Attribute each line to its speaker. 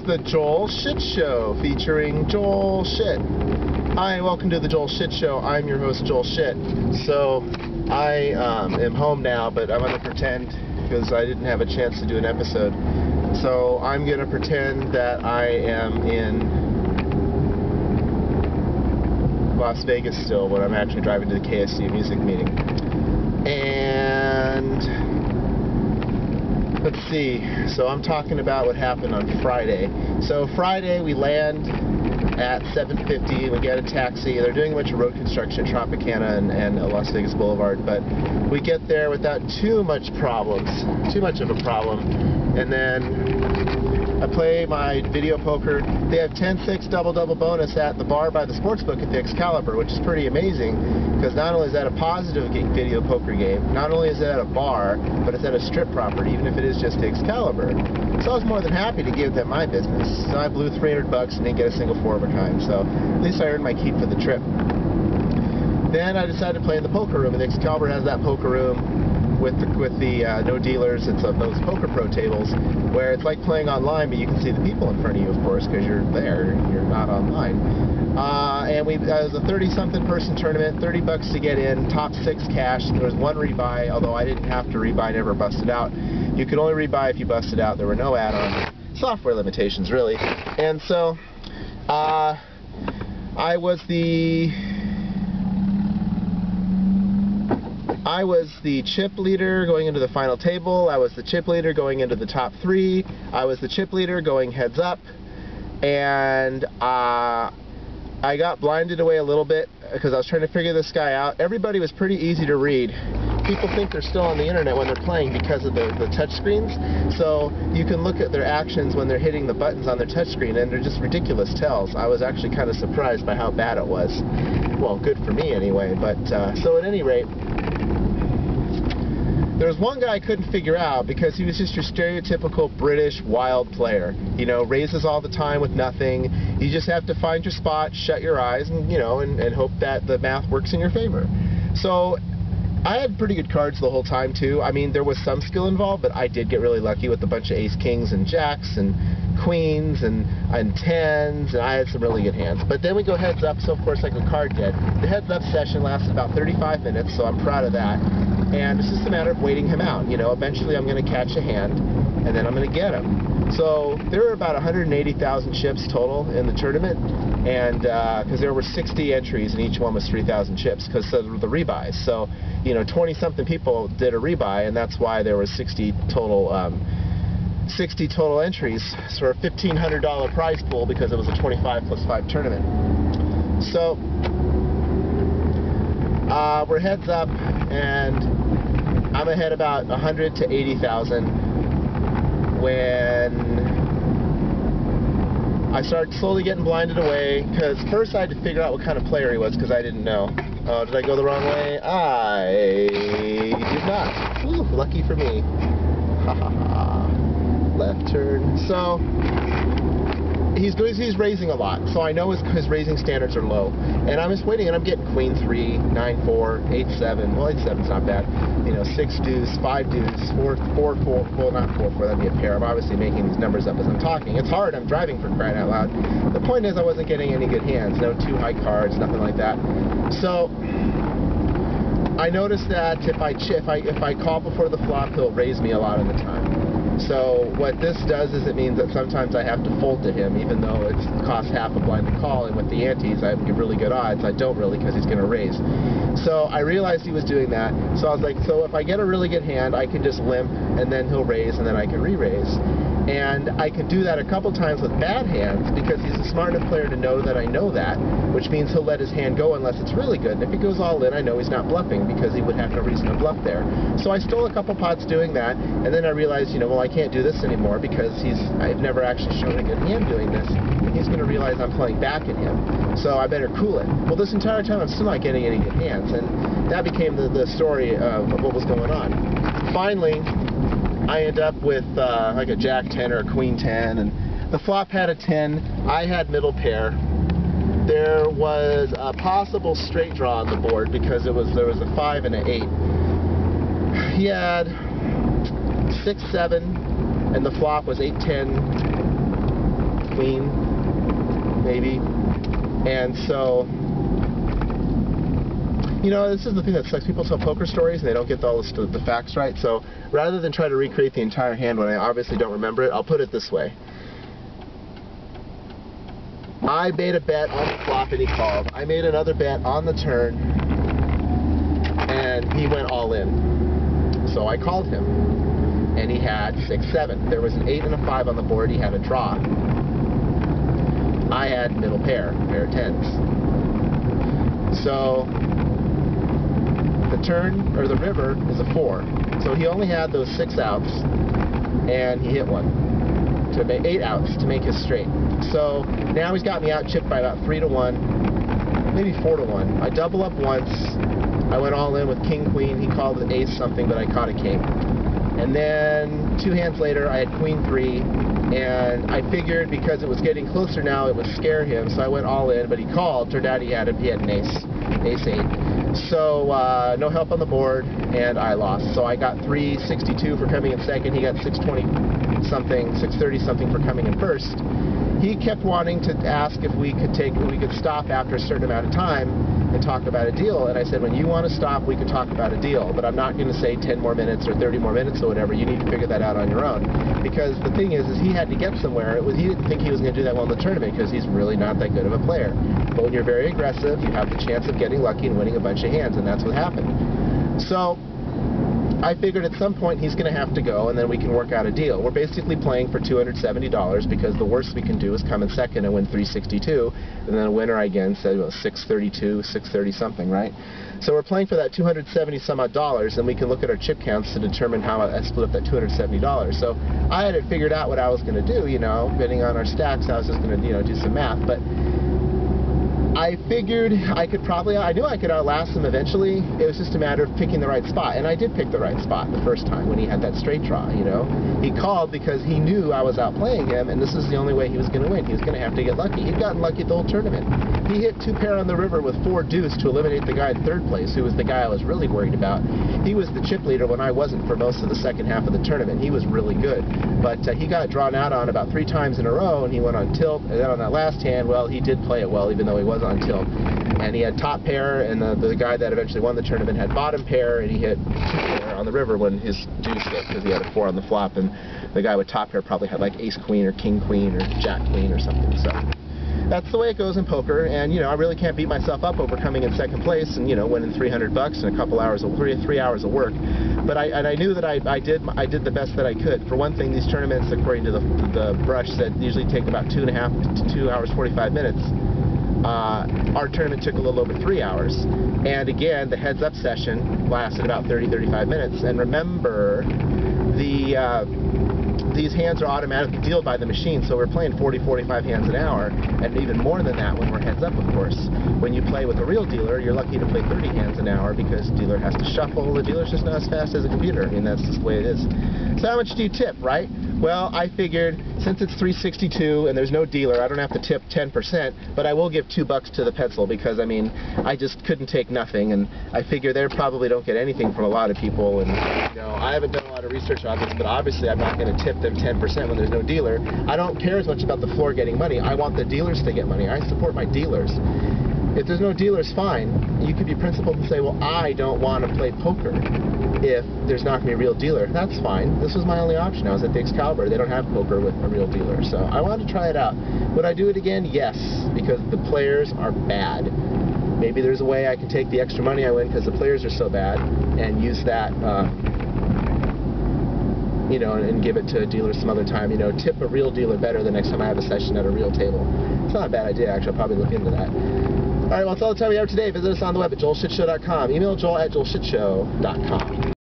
Speaker 1: the Joel Shit Show, featuring Joel Shit. Hi, welcome to the Joel Shit Show. I'm your host, Joel Shit. So, I am home now, but I'm going to pretend, because I didn't have a chance to do an episode. So, I'm going to pretend that I am in Las Vegas still, when I'm actually driving to the KSU music meeting. And let's see, so I'm talking about what happened on Friday. So Friday we land at 7:50, we get a taxi. They're doing a bunch of road construction at Tropicana and Las Vegas Boulevard, but we get there without too much of a problem. And then I play my video poker. They have 10-6 double-double bonus at the bar by the sportsbook at the Excalibur, which is pretty amazing, because not only is that a positive video poker game, not only is it at a bar, but it's at a strip property, even if it is just the Excalibur. So I was more than happy to give them my business. So I blew $300 and didn't get a single 4 overtime, so at least I earned my keep for the trip. Then I decided to play in the poker room, and the Excalibur has that poker room with the no dealers. It's those Poker Pro tables where it's like playing online, but you can see the people in front of you, of course, because you're there, you're not online. And it was a 30-something person tournament, $30 to get in, top 6 cash. There was 1 rebuy, although I didn't have to rebuy, never busted out. You could only rebuy if you busted out. There were no add-on software limitations, really. And so I was the chip leader going into the final table. I was the chip leader going into the top 3. I was the chip leader going heads up. And I got blinded away a little bit because I was trying to figure this guy out. Everybody was pretty easy to read. People think they're still on the internet when they're playing because of the touch screens. So you can look at their actions when they're hitting the buttons on their touch screen, and they're just ridiculous tells. I was actually kind of surprised by how bad it was. Well, good for me anyway. But so at any rate, there was one guy I couldn't figure out because he was just your stereotypical British wild player. You know, raises all the time with nothing. You just have to find your spot, shut your eyes, and and hope that the math works in your favor. So I had pretty good cards the whole time too. I mean, there was some skill involved, but I did get really lucky with a bunch of ace kings and jacks and queens and tens, and I had some really good hands. But then we go heads up, so of course I go card dead. The heads up session lasted about 35 minutes, so I'm proud of that. And it's just a matter of waiting him out. You know, eventually I'm going to catch a hand, and then I'm going to get him. So there were about 180,000 chips total in the tournament, and because there were 60 entries and each one was 3,000 chips because of the rebuys. So, 20-something people did a rebuy, and that's why there was 60 total entries for a $1,500 prize pool because it was a 25 plus 5 tournament. So we're heads up, and I'm ahead about 100 to 80,000 when I started slowly getting blinded away, because first I had to figure out what kind of player he was because I didn't know. Oh, did I go the wrong way? I did not. Ooh, lucky for me. Ha ha ha. Left turn. So he's raising a lot, so I know his raising standards are low, and I'm just waiting, and I'm getting queen 3, 9 4, 8 7. Well, 8 7's not bad. 6 deuce, 5 deuce, 4 4. Well, not 4 4. That'd be a pair. I'm obviously making these numbers up as I'm talking. It's hard. I'm driving, for crying out loud. The point is, I wasn't getting any good hands. No too high cards, nothing like that. So I noticed that if I call before the flop, he'll raise me a lot of the time. So what this does is it means that sometimes I have to fold to him, even though it costs half a blind to call, and with the antes I have really good odds. I don't really, because he's going to raise. So I realized he was doing that, so I was like, so if I get a really good hand, I can just limp, and then he'll raise, and then I can re-raise. And I could do that a couple times with bad hands, because he's a smart enough player to know that I know that, which means he'll let his hand go unless it's really good. And if he goes all in, I know he's not bluffing, because he would have no reason to bluff there. So I stole a couple pots doing that, and then I realized, well, I can't do this anymore because I've never actually shown a good hand doing this, and he's going to realize I'm playing back at him. So I better cool it. Well, this entire time I'm still not getting any good hands, and that became the story of what was going on. Finally, I end up with like a jack 10 or a queen 10, and the flop had a 10. I had middle pair. There was a possible straight draw on the board because there was a 5 and an 8. He had 6 7, and the flop was 8 10. queen, maybe. And so, you know, this is the thing that sucks. People tell poker stories and they don't get all the facts right. So rather than try to recreate the entire hand when I obviously don't remember it, I'll put it this way. I made a bet on the flop and he called. I made another bet on the turn and he went all in. So I called him and he had 6-7. There was an 8 and a 5 on the board. He had a draw. I had middle pair of tens. So the turn, or the river, is a 4. So he only had those 6 outs and he hit one. To make 8 outs to make his straight. So now he's got me out chipped by about 3-1, maybe 4-1. I double up once. I went all in with king queen. He called with ace something, but I caught a king. And then 2 hands later, I had queen 3, and I figured because it was getting closer now, it would scare him. So I went all in, but he called. Turned out he had an ace 8. So no help on the board, and I lost. So I got 362 for coming in second. He got 620 something, 630 something for coming in first. He kept wanting to ask if we could stop after a certain amount of time and talk about a deal. And I said, when you want to stop, we can talk about a deal. But I'm not going to say 10 more minutes or 30 more minutes or whatever. You need to figure that out on your own. Because the thing is he had to get somewhere. He didn't think he was going to do that well in the tournament because he's really not that good of a player. But when you're very aggressive, you have the chance of getting lucky and winning a bunch of hands, and that's what happened. So I figured at some point he's going to have to go, and then we can work out a deal. We're basically playing for $270 because the worst we can do is come in second and win 362, and then a winner again said 632, 630 something, right? So we're playing for that $270 some odd dollars, and we can look at our chip counts to determine how I split up that $270. So I had it figured out what I was going to do, you know, betting on our stacks. I was just going to, you know, do some math, but I figured I knew I could outlast him eventually. It was just a matter of picking the right spot. And I did pick the right spot the first time when he had that straight draw, you know. He called because he knew I was outplaying him, and this is the only way he was going to win. He was going to have to get lucky. He'd gotten lucky the whole tournament. He hit 2 pair on the river with 4 deuce to eliminate the guy in third place, who was the guy I was really worried about. He was the chip leader when I wasn't for most of the second half of the tournament. He was really good. But he got drawn out on about 3 times in a row, and he went on tilt. And then on that last hand, well, he did play it well, even though he was on tilt. And he had top pair, and the guy that eventually won the tournament had bottom pair, and he hit 2 pair on the river when his deuce hit, because he had a 4 on the flop, and the guy with top pair probably had like ace queen or king queen or jack queen or something. So that's the way it goes in poker, and you know, I really can't beat myself up over coming in second place and, you know, winning $300 in a couple hours of 3 hours of work. But I knew that I did the best that I could. For one thing, these tournaments, according to the brush, said usually take about 2.5 to 2 hours 45 minutes. Our tournament took a little over 3 hours, and again, the heads-up session lasted about 30-35 minutes. And remember, these hands are automatically dealed by the machine, so we're playing 40-45 hands an hour, and even more than that when we're heads-up, of course. When you play with a real dealer, you're lucky to play 30 hands an hour because the dealer has to shuffle. The dealer's just not as fast as a computer. I mean, that's just the way it is. So how much do you tip, right? Well, I figured since it's 362 and there's no dealer, I don't have to tip 10%, but I will give $2 to the pencil because, I mean, I just couldn't take nothing, and I figure they probably don't get anything from a lot of people, and, you know, I haven't done a lot of research on this, but obviously I'm not going to tip them 10% when there's no dealer. I don't care as much about the floor getting money. I want the dealers to get money. I support my dealers. If there's no dealers, fine. You could be principled and say, well, I don't want to play poker if there's not going to be a real dealer. That's fine. This was my only option. I was at the Excalibur. They don't have poker with a real dealer. So I wanted to try it out. Would I do it again? Yes, because the players are bad. Maybe there's a way I can take the extra money I win because the players are so bad and use that, you know, and give it to a dealer some other time. You know, tip a real dealer better the next time I have a session at a real table. It's not a bad idea, actually. I'll probably look into that. All right, well, that's all the time we have today. Visit us on the web at joelshitshow.com. Email joel@joelshitshow.com.